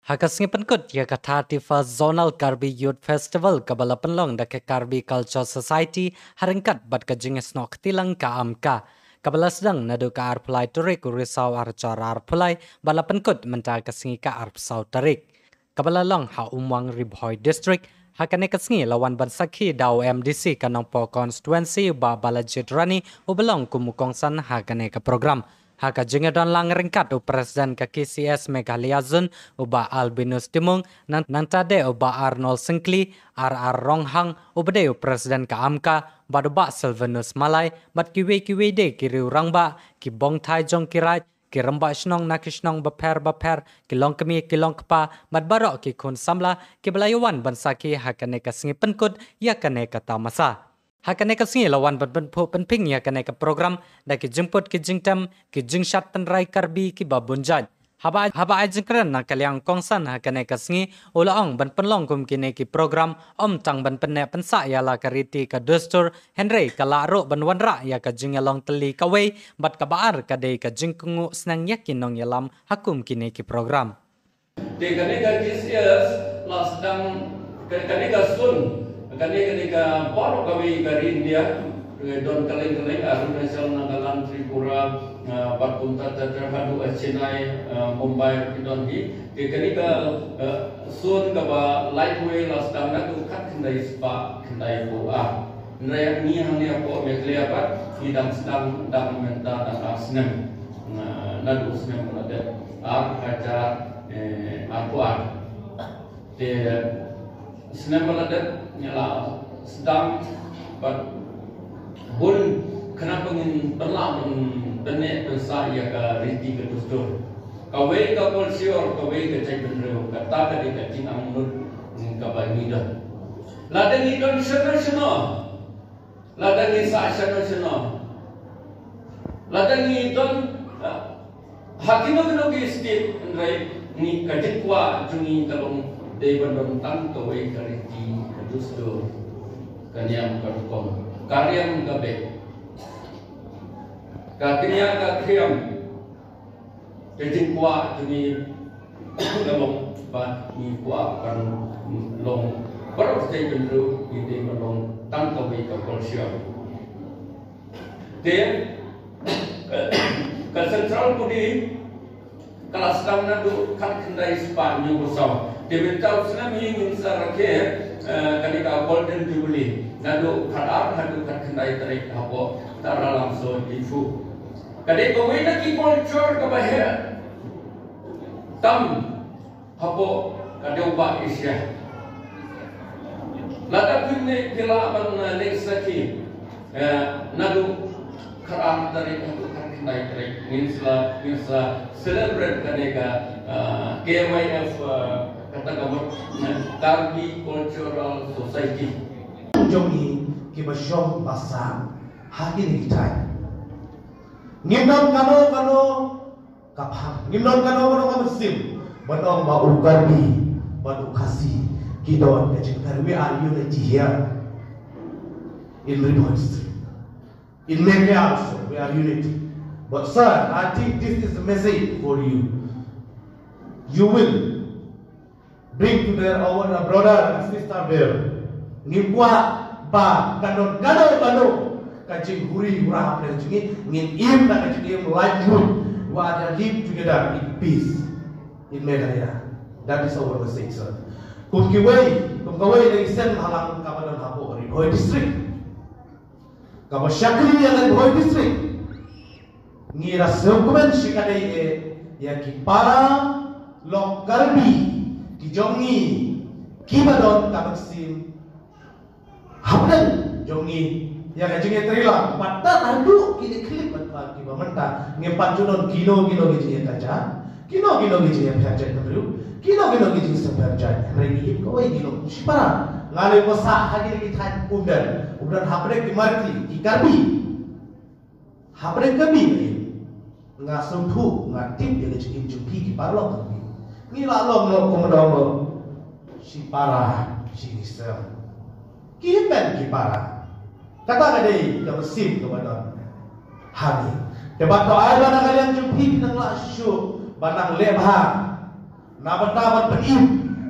Hakas penkut ya kata tifa Zonal Karbi Youth Festival kabala penlong da ke Karbi Culture Society haringkat bat ka jinges nok tilang ka amka. Kabala sedang nadu ka ar pulai turik urisau ar cara ar pulai bala penkut menta kasingi ka ar pesau tarik. Kabala long ha umwang Ribhoy District hakane kasingi lawan bansaki dau MDC kanong po constituency ba balajit rani ubelong kumukong san hakane ka program. Haka jingadon lang ringkat u presiden ke KCS Meghalaya Zone uba Albinus Timung nantade uba Arnold Singkli RR Ronghang ubade u presiden ke AMKA baduba Silvanus Malay bat kiwe de kiri urangba ki bong thai jong kirai ki ramba shnong nakishnong baper ki long kemi ki long kpa mat barok ki kun samla ki belayuan bansaki hakane kasingi penkut ya kane kata masa. Hakane kasingi lawan berbentuk penping ya kane ke program da ki jemput ki jingtam ki jingshat penrai karbi ki babunjat. Haba ajengkran na kaliang kongsan hakane kasingi ulaong ban penlong kum kine ki program tang ban penne pensa ya la kariti ka dustur Henry kalaro ban wanra ya ka jingalong teli kawai bat kabaar kadai ka jingkungu senang yakin nong yalam hakum kine ki program. Di kane ka KCS last dang kane ka sun kani ka poro kami dari India don kaleng Arunachal Nagaland Tripura Papunta terhadu Chennai Mumbai don di kani ka sun ka ba lightway last time na tu khat kendai spa kendai boa naya ni hanya po Meghalaya pa idang sedang menta dan asnem nadu asnem ada acara akuat de senang meladat nyala sedang pada bun kenapa ingin berlawan benek besar ya ke riti ke dustur kawai ke polisior kawai ke cai benero kata ke di kacing amnut kabai midah ladang idon senang ladang isa senang ladang idon hakino ke state nrai ni kajit kuat jungi kalong Dewan Bentang kawai kariti dustur kanyam karukong karyam gabe katinya kakyam kajin kuat juni galong ba ni kuat kan long baru saya bendu ini melong tang kawai ka polisian dia ke sentral budi kelas tam nadu kat kendai Spanyol bersama dia beritahu senang ingin sarake ketika Golden Jubilee nadu kadar hadu kat kendai tarik apa tara langsung ifu ketika kau nak culture ke bahaya tam apa kada ubah Asia lada kini kila ban next lagi nadu kadar tarik hadu kat kendai tarik insla celebrate ketika KYF kata kamu Karbi Cultural Society. Jongi kibasyong basa hakin itai. Ngimnon kano kapang. Ngimnon kano kamusim. Banong bau Karbi, bau kasi kidon kecil. We are unity here in Ribhoy District. In Meghalaya also we are unity. But sir, I think this is the message for you. You will bring to their our brother and sister there. Ngimwa ba kano kajing huri hura apel jingi ngin im na kajing im livelihood. We are live together in peace in Meghalaya. That is our message, sir. Kumkawai dari sen halang kabadan hapo Ribhoy District. Kabashakri yang Ribhoy District. Ngira dokumen shikadai ya kipara long Karbi kijongi kibadon kabaksim hapdan jongi ya kajinge trila patta nadu kini klip batwa kibamenta ngempat junon kino giji kaca kino giji perjat kabru kino giji seperjat regi koi gino shipara ngale posa hagir kitan udan haprek dimarti ikarbi haprek kabi ngasum thu ngatip dia cikin jumpi ki parlo kabi ngila lom no komodong lo si para si isel kimen ki para kata kadai ka mesim kepada hari debat to ai bana kalian jumpi binang la syu banang lebha Naban penim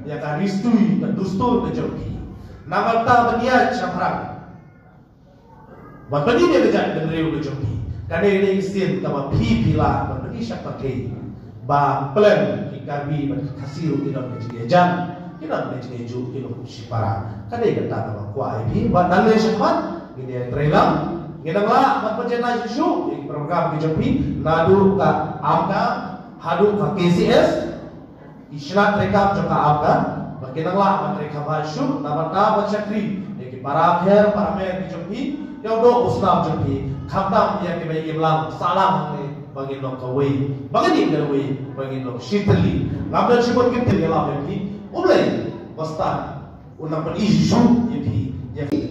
ya ka ristui ka dustur ka jomki. Nabalta baniya chamrang. Ban bani dia kerja dan reu ka jomki. Kane ini isin ka ba pila ban bani syak pakai. Ba plan ki karbi ban khasiru ki dam ji jam. Ki dam ji ju ki lo sipara. Kane kata ka kwa ibi ba nan le syafat ini trailang. Ginangla ban penjena jisu program ki jomki nadu ka amna hadu ka KCS isyarat rekap joka amna. Bakinanglah mereka masuk, nama bercakri, jadi para mer dijumpi, yang do usnam jumpi, khatam yang dibayi imlam salam ni bagi nok kawai, bagi ni kawai, bagi nok shitli, ngambil sebut kita dalam jumpi, ulai basta, unang perisu jumpi,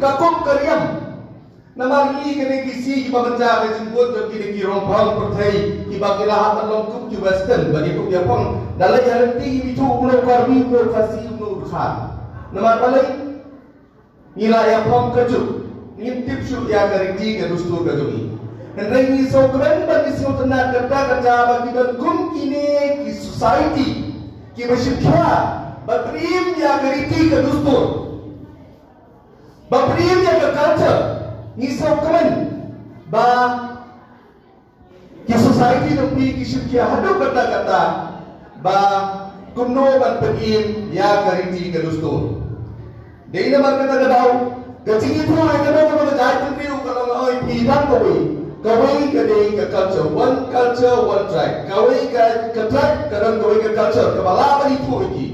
kakum karyam, nama ini kena kisi iba kerja kejemput jumpi di rompang pertai, iba kira akan longkup di western bagi kup Jepang, dalam jalan tinggi itu ulai karbi berkasi Nama balai nila yang pom kerju ngintip su ya keriti ke dustur kerjui dan rengi so keren bagi semua tenar kerja bagi dan kum kini ki society ki bersyukur baprim ya keriti ke dustur baprim ya ke culture ni so keren ba ki society demi ki syukur hadu kata ba kumno ban pagin ya kariti ke dustur. Dei na markata kadau kacing itu ay kadau mga jahit piu kalau ay pidang kawai ka dei ka culture one tribe kawai ka tribe kadang kawai ka culture kabalaban itu iki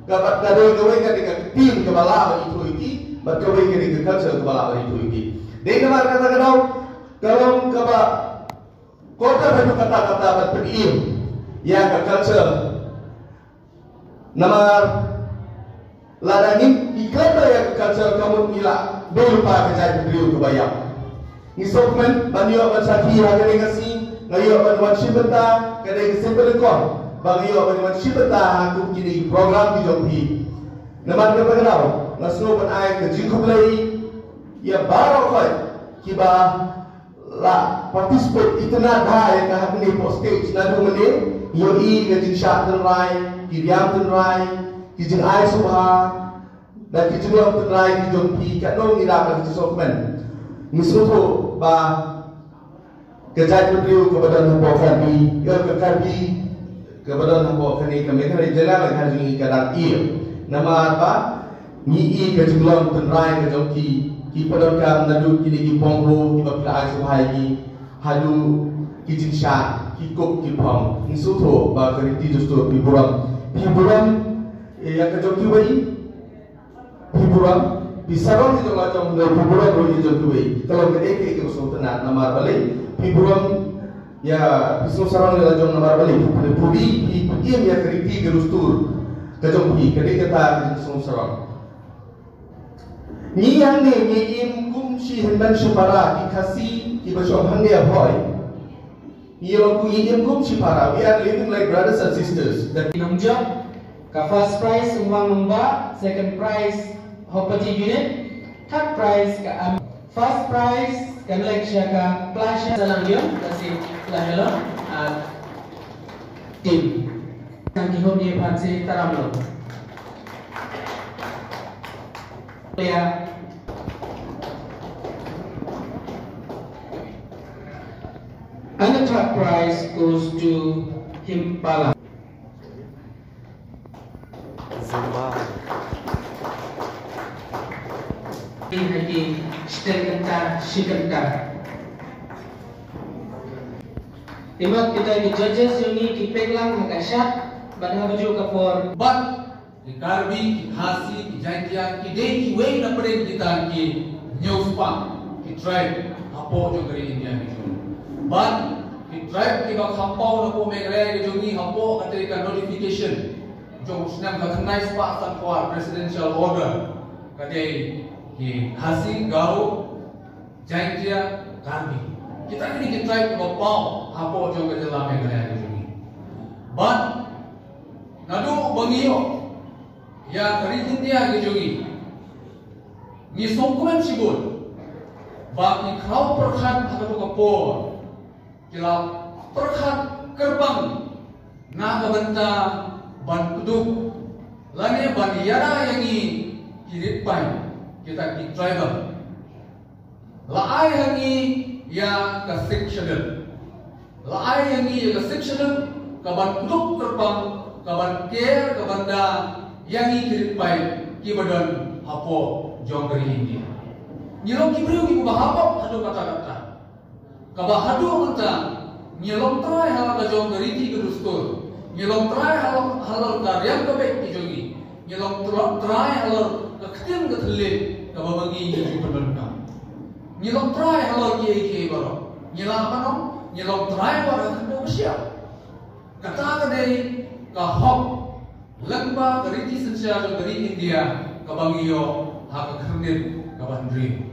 kadang kawai ka dei ka team kabalaban itu iki bat kawai ka dei ka culture kabalaban itu iki. Dei na markata kadau kalau kaba kota itu kata-kata ban pagin ya ka culture Namar ladangin ikata ya culture kamu nila berupa kejadian beliau kebayang. Nisokmen banyo bansaki hagane kasi ngayo ban shibata kadai simple ko banyo ban shibata hakum kini program di jompi. Namar ke pagalaw nasno ban ay ke jikublay ya baro koy kiba la participate itna da ya kahapni postage na dumene yo I ke shot rai Kiriam tenrai, kijin ai subha, dan kijin luar tenrai kijin pi kat nong ira kat kijin sokmen. Nisuto ba kejat beliau kepada nampak kami, ya kekali kepada nampak kami kami kena jalan kami kadang ia. Nama apa? Ni kijin luar tenrai kijin ki pada kam nadu kini ki pongro ki bakla ai subha ki hadu kijin sha ki kop ki pong. Nisuto ba keriti justo hiburan yang kejoki wei hiburan bisarong itu macam hiburan boleh kejoki wei kalau kedai ke sultanat nama balik hiburan ya bisno sarong itu macam nama balik pudi hiburan ya keriti gerustur kejoki kedai kita bisno sarong ni yang ni im kum si hendan separa dikasih ibasom hangnya boy Iyo ku ingin kum para. We are living like brothers and sisters. Dan namjok ka first prize uang lomba, second prize property unit, third prize ka first prize kan leksya ka plasya salang yun kasi lahelo tim. Ang kihom ni pansi taramlo. Ya. And the third prize goes to Himpala. Zimbabwe. Ini Stelkanta, Shikanta. Timbang kita di judges ini dipeglang makasya, pada baju kapor. But di Karbi, di Khasi, di Jaintia, di Dei, di Wei na pare kita di Newspa, di tribe hapo jo kari India ni. But di tribe kita hampau na po megre ke jongi hapo katika notification jo usnam ka khnai spa san for presidential order kadai di Khasi Garo Jaintia Karbi kita ini di tribe ko pau hapo jo ke dalam megre ke jongi but nadu bangiyo ya kari India ke jongi ni songkulan sigul ba ni kau perkhan hatu ko po kila perkhat gerbang na kabanta ban kuduk lani ban yara yang kirit pai kita ki driver la ai hangi ya ka sectional la ai hangi ya ka sectional ka ban kuduk terbang ka ban care ka banda yang kirit pai ki badan hapo jongri India nyilong kibriu ki bahapok hadu kata-kata ka bahadu menta nyilong trai hal ka jongri ki gerustur nyilong trai halal karyam ka baik kijongi nyilong trai halal ketim ketelit ka babangi yuju pendenka nyilong trai halal kiai baro nyilang apa no nyilong trai baro kendo siap kata ka dari ka hok lengba keriti sensia dari India ka bangiyo ha ka kernin ka bandri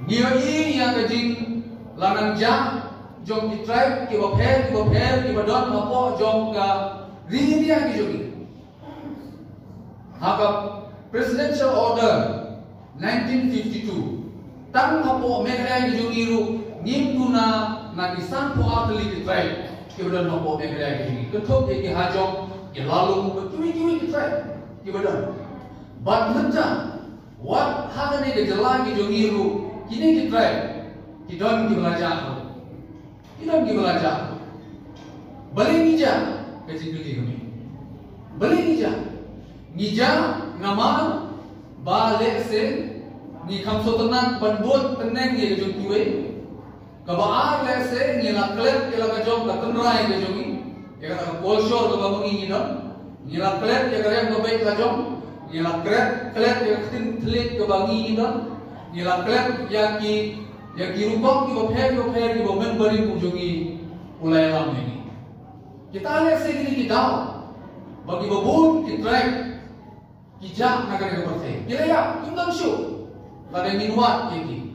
nio i yang kajing lanang jam jom di tribe ki badon hapo jom ka ri dia ki jogi haka presidential order 1952 tang hapo megrai ki jogi ru nim tuna na kisan po atli ki tribe ki badon hapo megrai ki jogi ketok ki hajong ki lalu kiwi ki tribe ki badon bat hanja wat haka ne ke jela ki jogi ru kini ki tribe ki don ki belajar Ilam ki belajar, balik nija kecil kami, balik nija ngamal balik se ni kamso tenang penbuat tenang ye kejong kiwe, kabar le se ni laklet ye lakajong katenrai kejong ni, ye kata kolshor kabangi ni dong, ni laklet ye kerja kabaik kajong, ni laklet ye ketin telit kabangi ni dong, ni laklet ya kirupok ki bopher ki bomen bari pujogi ulai lam ini kita lihat segini kita bagi babun ki track ki jak nagare ke perse kira ya indam shu lada minuat ki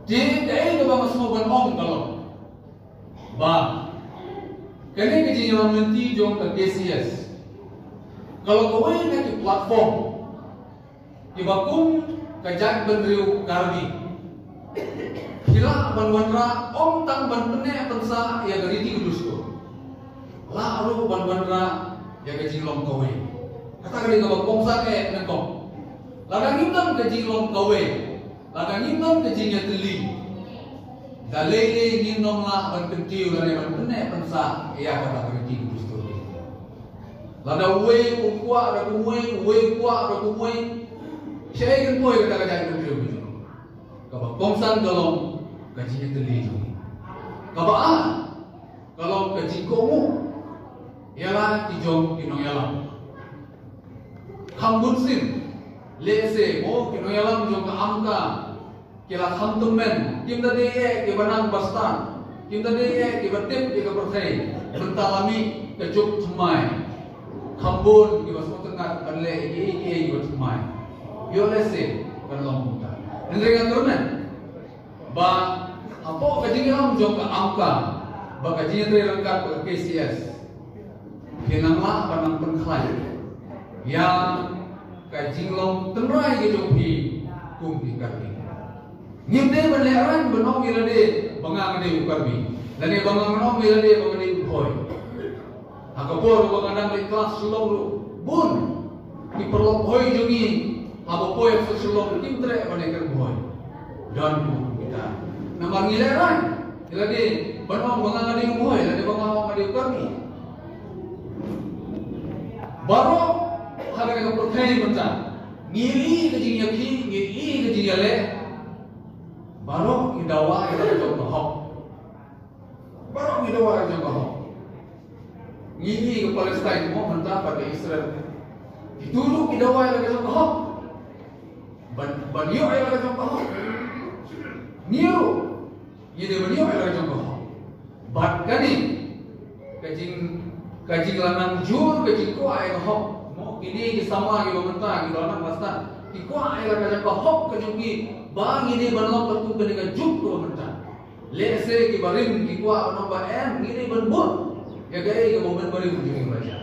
di dai ke bang semua ban om kalau ba kene ke ji yang menti jong ke KCS kalau kowe na ki platform ki bakum kajak bendriu karbi Kila banwanra om tang ban pene pensa ya gariti kudusko. La aru banwanra ya gajilong kowe. Kata kali ka bangsa ke nentong. Ladang hitam gajilong kowe. Ladang hitam gajinya teli. Dalele nginom la ban pentiu la ban pene pensa ya kata gariti kudusko. Ladang we ukwa ra kumwe we kwa ra kumwe. Syai kan kowe kata kajai kudusko. Kalau kongsan kalau gajinya teli juga. Kalau gaji kamu ialah dijom kinoyalam. Hambun sim lese mo kinoyalam jom ke angka kila hantumen kim tadi ke banang bastan kim tadi ke batip ke pertai bentalami ke juk thmai hambun ke basmo tengah kanle ke thmai yo lese kanlong muta Nengah turunan, ba apa kajian jom ke angka, ba kajian terlengkap ke KCS, kenanglah panang pengklai, yang kajian long tenrai ke jopi kum dikarbi. Nyimde berleran benong ilade bangang de ukarbi, lade bangang benong ilade bangang de uhoy. Akapor bangang de kelas sulong bun, diperlok hoy jongi. Apa poin sesulung timtre mereka boy dan kita nama ngileran jadi benong bangang ada boy jadi bangang ada kami baru harga kita percaya bencana ngiri kejinya ki ngiri kejinya le baru idawa kita coba hok baru idawa kita coba hok ngiri ke Palestina mau bencana pada Israel itu dulu idawa kita coba hok Banyo ay laga jong kahok. Niyo. Yede banyo ay laga jong kahok. Bat kani kajing lanang jur kajing ko ay kahok. Mo ini sama ki bamenta ki lanang basta. Ki ko ay laga jong kahok kajing ki bang ini banlong patu benika juk ko bamenta. Lese ki barim ki ko ano ba em ini banbut. Ya gay ka momen barim kajing baca.